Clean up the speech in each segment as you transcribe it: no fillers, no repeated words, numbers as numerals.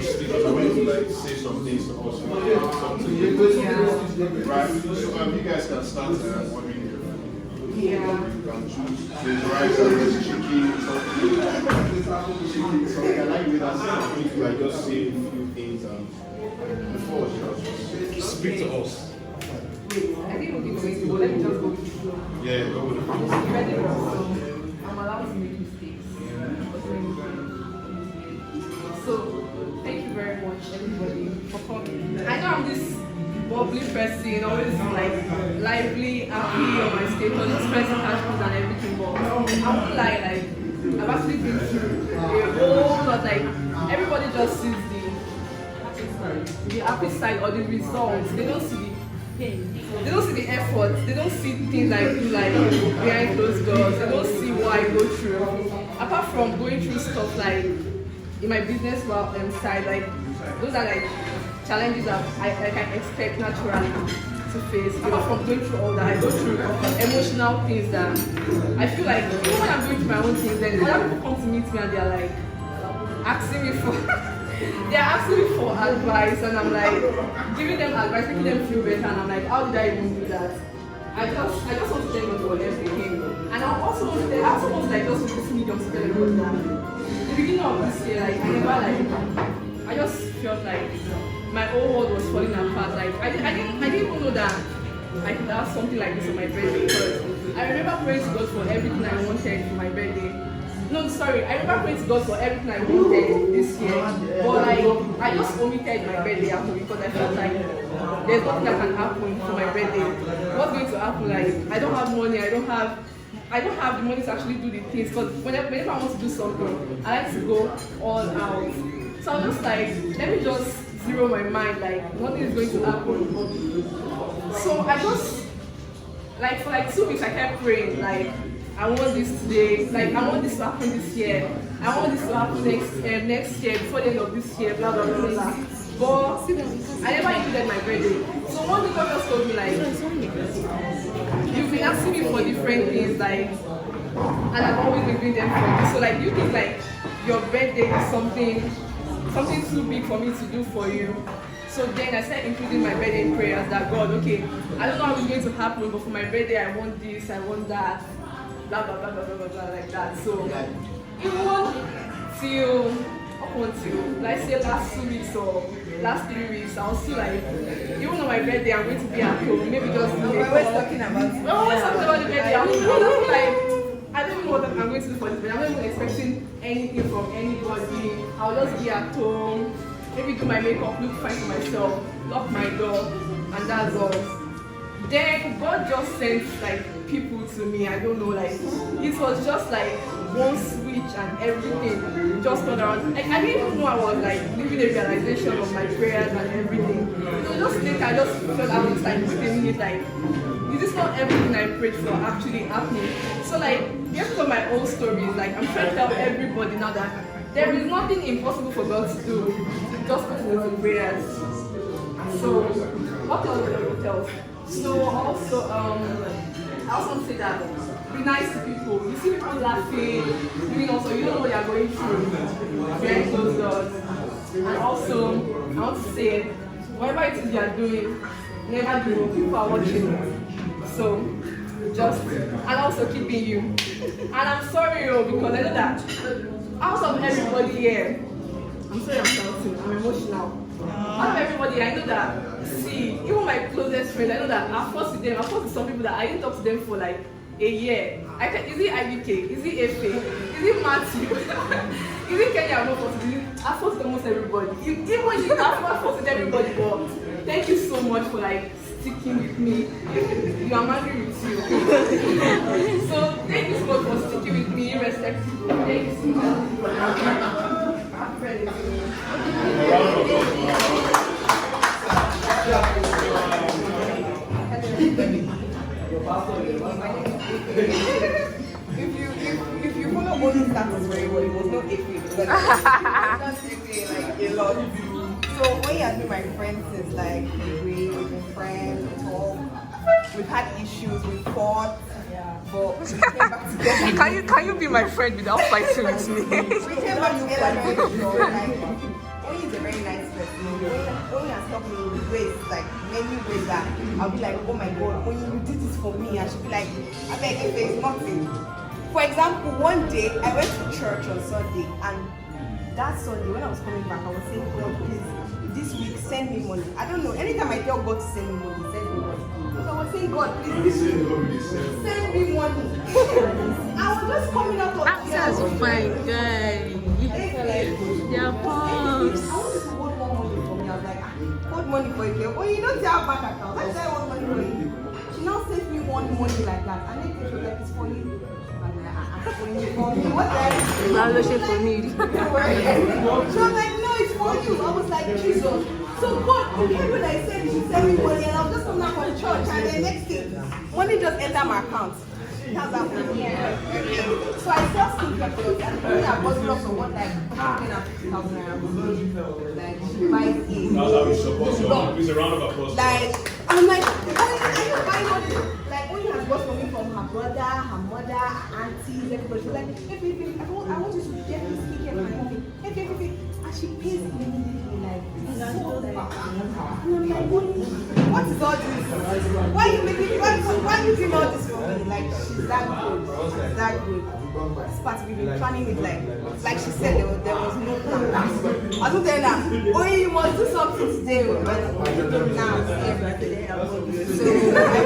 speak, I want to like say some things to us. Right? So you guys can start ordering your food. Yeah. You can choose. There's rice, there's chicken, something. So I like with us if you are just saying a few things before just speak to us. I think we'll be going to go. Let me just go with the flow. Yeah, go with the I'm ready for some. I'm allowed to make mistakes. So, thank you very much, everybody, for coming. I know I'm this bubbly person, always like lively, happy on my status, just pressing hashtags and everything, but I won't lie, like, I've actually been through a whole lot, like, everybody just sees the happy side or the results. They don't see the pain. They don't see the effort. They don't see things I do like behind closed doors. They don't see what I go through. Apart from going through stuff like in my business side, like those are like challenges that I expect naturally to face. Apart from going through all that, I go through emotional things that I feel like even when I'm going through my own things, then other people come to meet me and they're like asking me for they're asking me for advice, and I'm like giving them advice, making them feel better, and I'm like, how did I even do that? I just want to thank God for everything. And I also want to like just focus me on tell everyone that the beginning of this year, like I just felt like my whole world was falling apart. Like I didn't even know that I could have something like this on my birthday, because I remember praying to God for everything I wanted for my birthday. No, sorry, I remember praying to God for everything I wanted this year, but like I just omitted my birthday after, because I felt like there's nothing that can happen for my birthday. What's going to happen? Like I don't have money, I don't have the money to actually do the things, because whenever I want to do something, I like to go all out. So I'm just like, let me just zero my mind, like nothing is going to happen. So I just, like for like 2 weeks I kept praying, like I want this today, like I want this to happen this year, I want this to happen next year, before the end of this year, blah blah blah blah. But I never included my birthday. So one day God just told me like, you've been asking me for different things, like, and I've always been doing them for you. So like, you think like your birthday is something too big for me to do for you? So then I started including my birthday prayers that God, okay, I don't know how it's going to happen, but for my birthday I want this, I want that, blah blah blah blah blah blah, blah like that. So even up until like say last 2 weeks or last 3 weeks, I was still like, even on my birthday I'm going to be at home, maybe just we're always talking about it. We're always talking about the birthday. I'm like, I don't know what I'm going to do for this, but I'm not even expecting anything from anybody. I'll just be at home, maybe do my makeup, look fine for myself, lock my door, and that's all. Then God just sent like people to me. I don't know, like it was just like one switch and everything just turned around. Like I didn't even know I was like living a realization of my prayers and everything. So just later I just felt I was like within it, like, is this not everything I prayed for actually happening? So like, you have to tell my own stories. Like I'm trying to tell everybody now that there is nothing impossible for God to do. Just put it into prayers. So what else do I tell? So also I also want to say that be nice to people. You see people laughing, doing also, you don't know what you're going through. Very close doors. And also I want to say, whatever it is you're doing, never give up. People are watching. So just, and also keeping you. And I'm sorry because I know that out of everybody here, I'm sorry I'm shouting, I'm emotional. Out of everybody, I know that, see, even my closest friends, I know that I've fought with them, I've fought with some people that I didn't talk to them for like a year. Is it IBK? Is it Efe? Is it Matthew? Is it Kenya? I'm not forcing. I've fought with almost everybody. Even you, I've fought with everybody, but thank you so much for like sticking with me. You are angry with you. So thank you so much for sticking with me, irrespective. Thank you so much. If you follow Moses' status very well, it was not epic. Like, like a lot. So when you are my friends, it's like we've been friends, we talk, we've had issues, we fought, but we came back together. Can you be my friend without fighting with me? We came back together very strong. Like, Only is a very nice person. Only has helped me in ways, like many ways that I'll be like, oh my God, Only you did this for me. I should be like, I beg if there's nothing. For example, one day I went to church on Sunday, and that Sunday when I was coming back, I was saying, God, please, this week send me money. I don't know. Anytime I tell God to send me money, send me money. So I was saying, God, please send me money. I was just coming out of That's fine, guy. Yeah, pops. I wanted to hold more money for me. I was like, hold money for you. Oh, you don't say our bank account. Why should I hold money for you? She now sent me one money like that. And then she was like, it's for you. For me. What the hell? Now looking for me. She was like, no, it's for you. I was like, Jesus. So God, okay, when I said she sent me money, and I was just coming out from church, and then next thing, money just entered my account. How's that for me? So I sell skincare and only I bought lots of what, like 150,000 naira. Like, she buys it. That's how we support you. It's a round of applause. Like, I'm like, I don't buy money. Like, only has bought for me from her brother, her mother, her aunties, everybody. She's like, if I want you to get this skincare for my mommy. If. And she pays me immediately, like, so fast. And I'm like, what is all this? Why are you doing all this for me? Like, she's that good. She's that good. This part we've been planning it like she said, there was no plan. I was telling her, oh, you must do something today, but now so I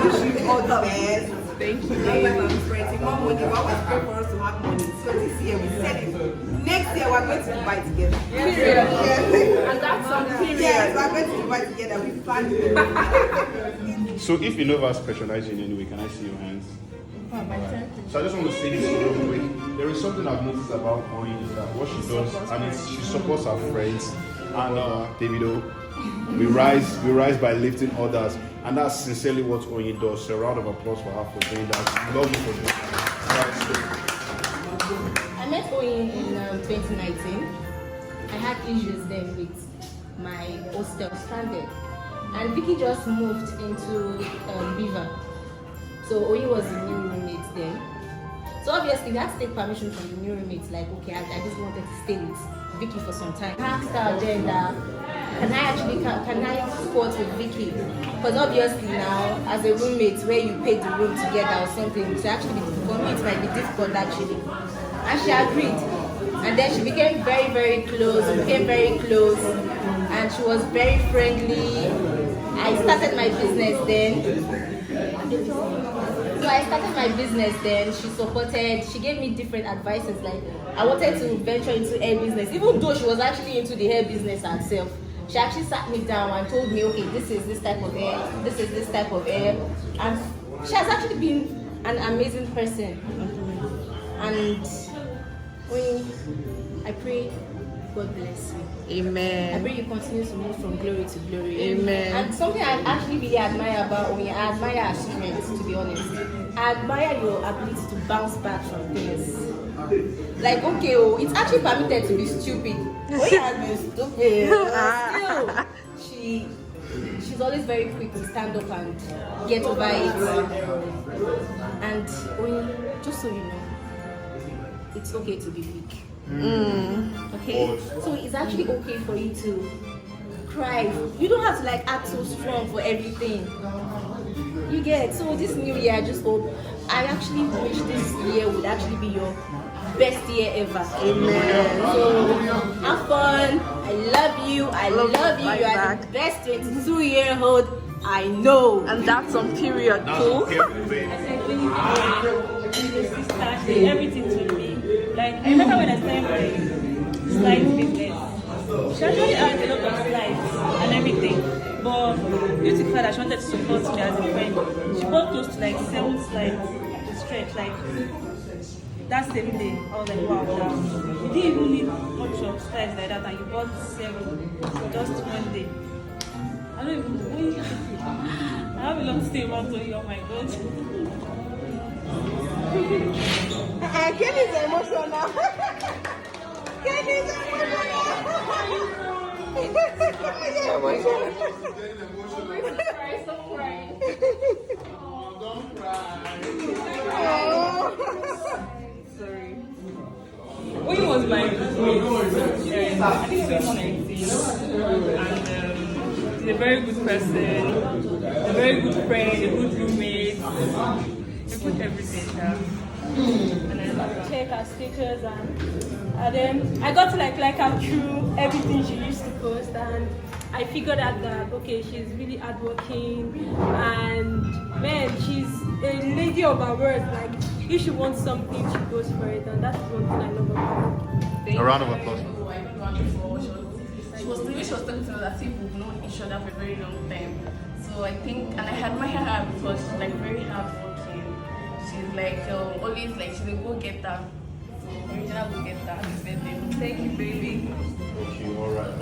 wish you all the best. Thank you. I'm spreading more money. We always pray for us to have money. So this year we said it. Next year we're going to buy together. Period. Yes. And that's on period. Yes, we're going to buy together. We planned it. So if INOVA specializes in any way, can I see your hands? So I just want to say this real quick. There is something I've noticed about Oyin is that what she does, and she supports her friends. And Davido, we rise by lifting others, and that's sincerely what Oyin does. So a round of applause for her for doing that. Love you for doing that. I met Oyin in 2019. I had issues then with my hostel stranded, and Vicky just moved into Beaver. So Oyin was the new roommate then. So obviously we had to take permission from the new roommates, like, okay, I just wanted to stay with Vicky for some time. I asked her then can I squat with Vicky? Because obviously now, as a roommate where you pay the room together or something, to actually, for me it might be difficult actually. And she agreed. And then she became very, very close, we became very close, and she was very friendly. I started my business then. So I started my business then. She supported, she gave me different advices, like I wanted to venture into hair business, even though she was actually into the hair business herself. She actually sat me down and told me, okay, this is this type of hair, this is this type of hair. And she has actually been an amazing person. And I pray God bless you. Amen. I pray you continue to move from glory to glory. Amen. And something I actually really admire about Oyin, I admire her strength, to be honest. I admire your ability to bounce back from things. Like, okay, it's actually permitted to be stupid. Oyin has been stupid. Still, she's always very quick to stand up and get over it. And Oyin, just so you know, it's okay to be weak. Okay, so it's actually okay for you to cry. You don't have to like act so strong for everything. You get it? So this new year, I just hope, I actually wish this year would actually be your best year ever. Amen. So have fun. I love you. I love you. You are the best 22-year-old I know. And that's on period too. I said, when you and your sister, she did everything to me. Like, I remember when I started my slide business, she actually had a lot of slides and everything. But due to the fact that she wanted to support me as a friend, she bought close to like 7 slides to stretch. Like, that same day, I was like, wow, you didn't even need much of slides like that, and you bought 7 just one day. I don't even know. I have a lot to say about Tony, oh my god. Kenny is emotional. Kenny is emotional. Don't cry. Sorry. When was my I think 2019. very good person, a very good friend, a good roommate, a good everything. And I check her status and then I got to like her through everything she used to post, and I figured out that okay, she's really hardworking and man, she's a lady of her words. Like if she wants something, she goes for it, and that's one thing I love about her. A round of applause. She was talking to us as if we've known each other for a very long time. So I think, and I admire her because she's like very hardworking. She's like always like she's a go-getter. So original go-getter. Thank you, baby. Okay, alright.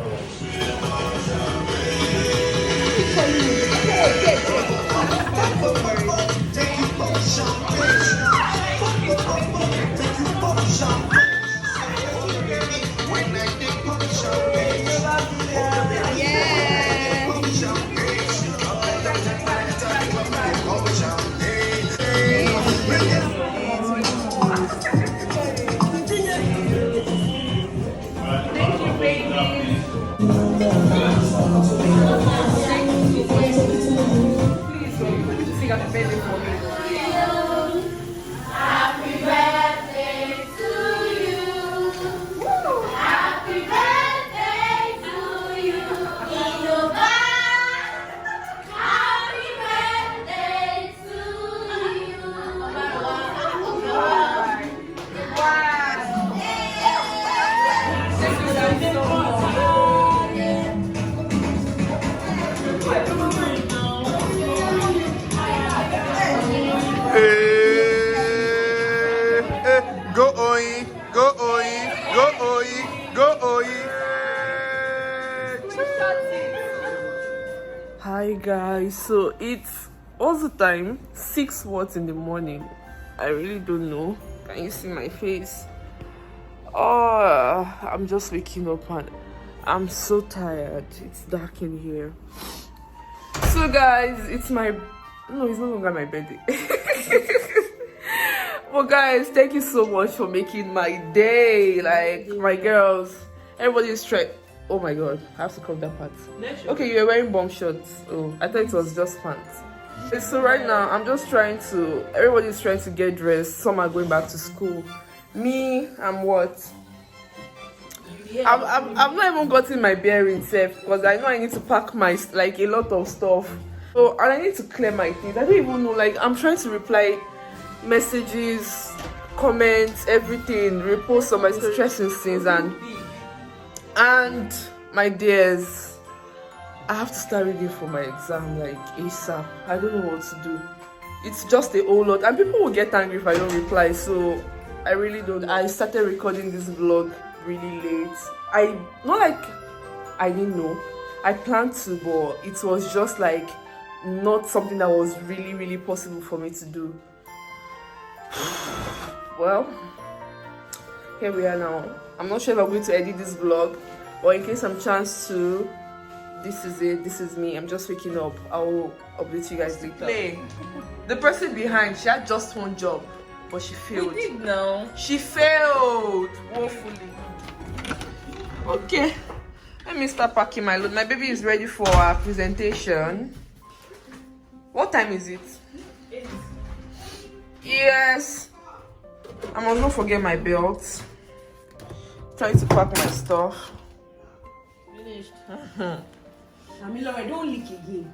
Go Oi, go Oi, go Oi, go Oi. Hi guys, so it's what's the time? 6 what in the morning? I really don't know. Can you see my face? Oh, I'm just waking up and I'm so tired. It's dark in here. So guys, it's no longer my birthday. But guys, thank you so much for making my day. Like my girls, everybody's trying. Oh my god, I have to crop that part. Okay, you're wearing bomb shorts. Oh, I thought it was just pants. So right now, everybody's trying to get dressed. Some are going back to school. Me, I'm what? I've not even gotten my bearings safe because I know I need to pack my like a lot of stuff. So and I need to clear my things. I don't even know. Like I'm trying to reply messages, comments, everything, repost on my stressing things and my dears, I have to start reading for my exam like ASAP. I don't know what to do. It's just a whole lot and people will get angry if I don't reply, so I really don't. I started recording this vlog really late. Not like I didn't know. I planned to, but it was just like not something that was really possible for me to do. Well, here we are now. I'm not sure if I'm going to edit this vlog, but in case I'm chance to, this is it. This is me. I'm just waking up. I will update you guys later. The person behind, she had just one job, but she failed. We did now. She failed woefully. Okay, let me start packing my load. My baby is ready for our presentation. What time is it? Yes. I must not forget my belt. Trying to pack my stuff. Finished. Amila, I don't leak again.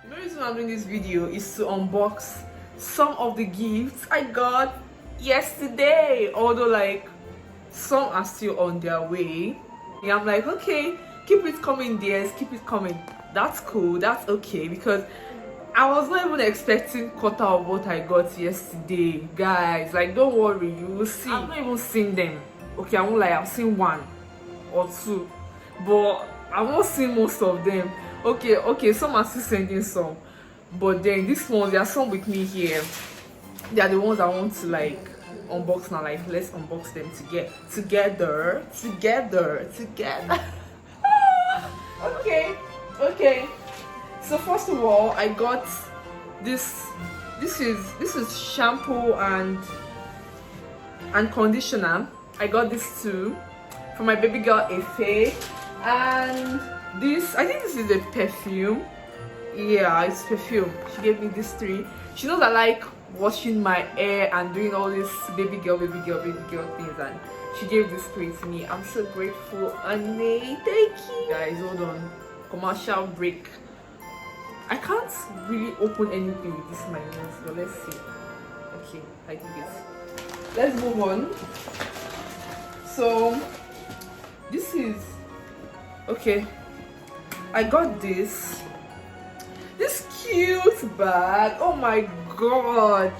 The reason I'm doing this video is to unbox some of the gifts I got yesterday. Although like some are still on their way. And I'm like, okay, keep it coming, dears, keep it coming. That's cool, that's okay, because I was not even expecting quarter of what I got yesterday, guys. Like, don't worry, you will see. I've not even seen them. Okay, I won't lie, I've seen 1 or 2, but I've not seen most of them. Okay, some are still sending some, but then these ones, there are some with me here. They are the ones I want to like unbox now. Like, let's unbox them together. Okay. So first of all, I got this is shampoo and conditioner. I got this too for my baby girl Efe. And this, I think this is a perfume. Yeah, it's perfume. She gave me these 3. She knows I like washing my hair and doing all this baby girl things, and she gave this 3 to me. I'm so grateful, Annie. Thank you. Guys, hold on. Commercial break. I can't really open anything with this my nose, but let's see. Okay, I did it. Let's move on. So this is okay. I got this cute bag. Oh my god,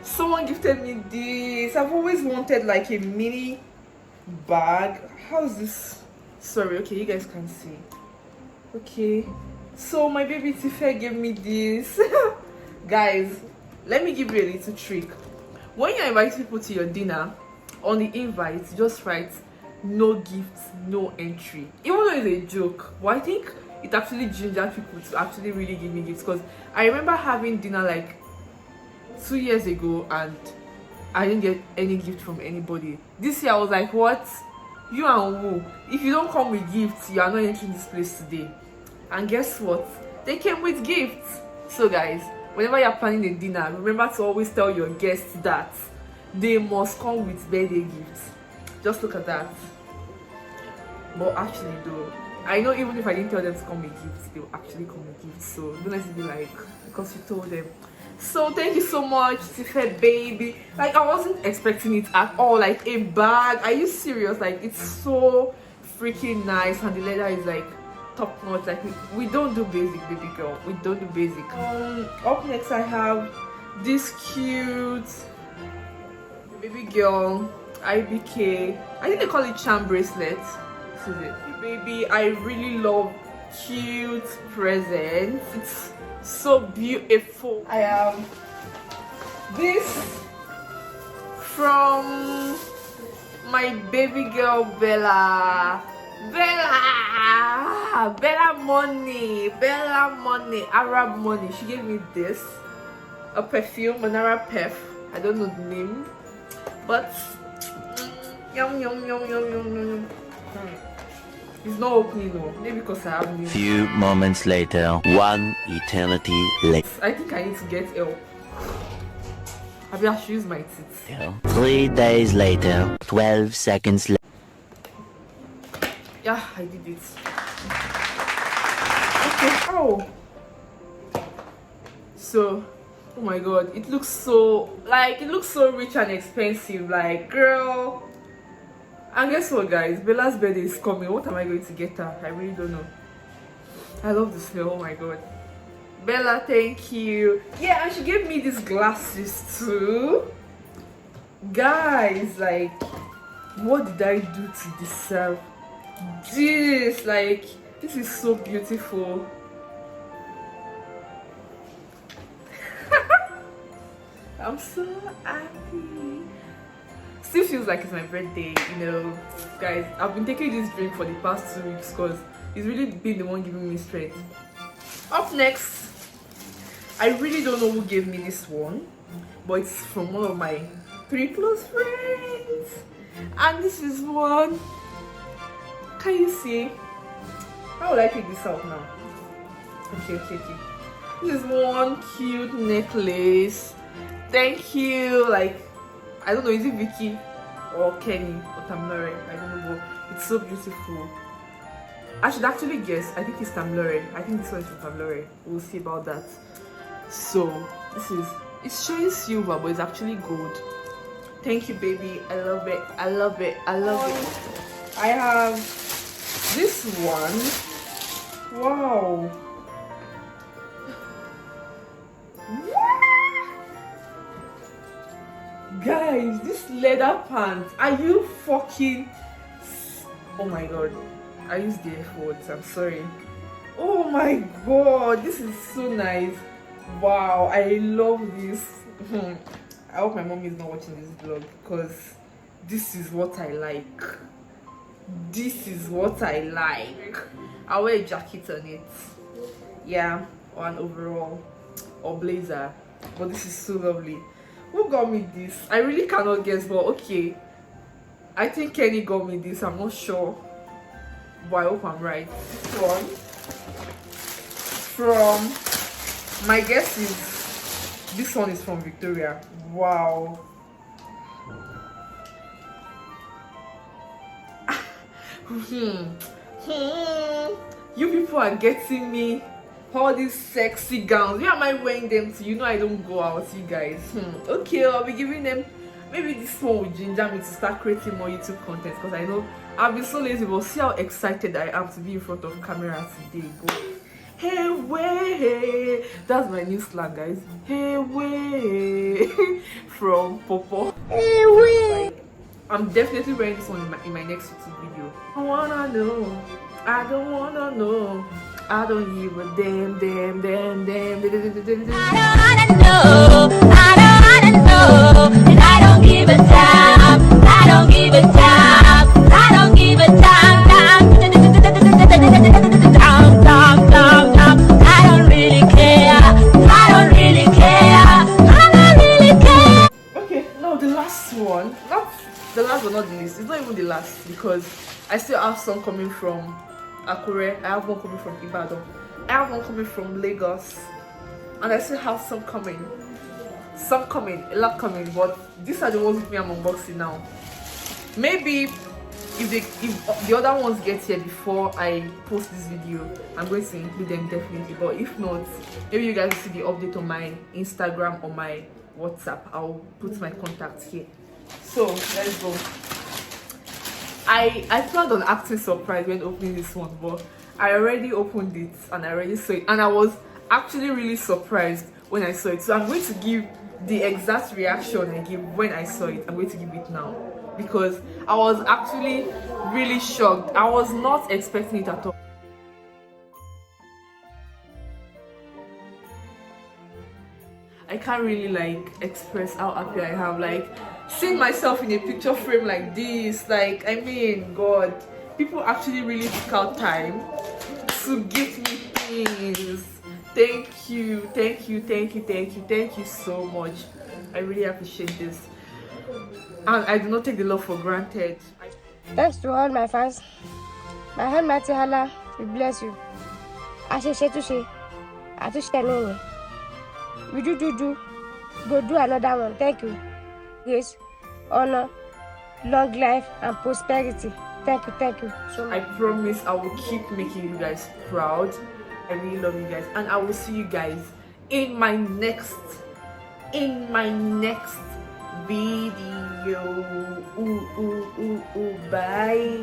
someone gifted me this. I've always wanted like a mini bag. How's this? Sorry, okay, you guys can see. Okay, so my baby Tifa gave me this. Guys, let me give you a little trick. When you invite people to your dinner, on the invite just write no gifts, no entry. Even though it's a joke, but I think it actually gingered people to actually really give me gifts. Because I remember having dinner like 2 years ago and I didn't get any gift from anybody. This year I was like, what? You and who? If you don't come with gifts, you are not entering this place today. And guess what? They came with gifts. So guys, whenever you're planning a dinner, remember to always tell your guests that they must come with birthday gifts. Just look at that. But actually though, I know even if I didn't tell them to come with gifts, they'll actually come with gifts. So don't let it be like, because you told them. So thank you so much, Tifa baby. Like I wasn't expecting it at all. Like a bag. Are you serious? Like it's so freaking nice, and the leather is like top notch. Like we don't do basic, baby girl. We don't do basic. Up next I have this cute baby girl IBK. I think they call it charm bracelet. This is it. Baby, I really love cute presents. It's so beautiful. I have this from my baby girl Bella money, Arab money. She gave me this, a perfume, an Arab perf. I don't know the name, but yum. It's not opening though. Maybe because I have new. Few moments later, 1 eternity later. I think I need to get help. Maybe I should use my teeth. 3 days later, 12 seconds later. Yeah, I did it. Okay. Oh. So, oh my god, it looks so rich and expensive. Like, girl. And guess what, guys? Bella's birthday is coming. What am I going to get her? I really don't know. I love the smell. Oh my god. Bella, thank you. Yeah, and she gave me these glasses too. Guys, like, what did I do to deserve this? Like, this is so beautiful. I'm so happy. Still feels like it's my birthday, you know. Guys, I've been taking this drink for the past 2 weeks because it's really been the one giving me strength. Up next, I really don't know who gave me this one, but it's from one of my 3 close friends. And this is one. Can you see? How will I take this out now? Okay. This is one cute necklace. Thank you. Like, I don't know, is it Vicky or Kenny or Tamlore? I don't know, but it's so beautiful. I should actually guess. I think it's Tamlore. I think this one is from Tamlore. We'll see about that. So it's showing silver, but it's actually gold. Thank you, baby. I love it. I have this one. Wow. Guys, this leather pants, are you fucking... Oh my god, I used the F words, I'm sorry. Oh my god, this is so nice. Wow, I love this. I hope my mom is not watching this vlog because this is what I like. I'll wear a jacket on it, yeah, or an overall or blazer, but this is so lovely. Who got me this? I really cannot guess, but okay. I think Kenny got me this. I'm not sure. but I hope I'm right. This one from, my guess is this one is from Victoria. Wow. You people are getting me all these sexy gowns. Where am I wearing them to? You know I don't go out, you guys. Okay, I'll be giving them. Maybe this one will ginger me to start creating more YouTube content, because I know I've been so lazy, but see how excited I am to be in front of camera today. Go. Hey way, that's my new slang, guys. Hey way from Popo. Hey way. Like, I'm definitely wearing this one in my next YouTube video. I wanna know, I don't wanna know, I don't give a damn. I don't wanna know, I don't wanna know, and I don't give a damn, I don't give a damn, I don't give a damn, I don't really care, I don't really care, I don't really care. Okay, now the last one, not the last but not the least, it's not even the last, because I still have some coming from Akure, I have one coming from Ibadan, I have one coming from Lagos, and I still have some coming, a lot coming, but these are the ones with me I'm unboxing now. Maybe if the other ones get here before I post this video, I'm going to include them definitely, but if not, maybe you guys will see the update on my Instagram or my WhatsApp. I'll put my contacts here. So let's go. I planned on acting surprised when opening this one, but I already opened it and I already saw it, and I was actually really surprised when I saw it. So I'm going to give the exact reaction I gave when I saw it. I'm going to give it now, because I was actually really shocked. I was not expecting it at all. I can't really like express how happy I am, like seeing myself in a picture frame like this. Like, I mean, God, people actually really took out time to give me things. Thank you so much. I really appreciate this, and I do not take the love for granted. Thanks to all my fans. My Almighty Allah will bless you. Ashe, we do. Go do another one. Thank you. Grace, honor, long life, and prosperity. Thank you so much. I promise I will keep making you guys proud. I really love you guys, and I will see you guys in my next video. Bye.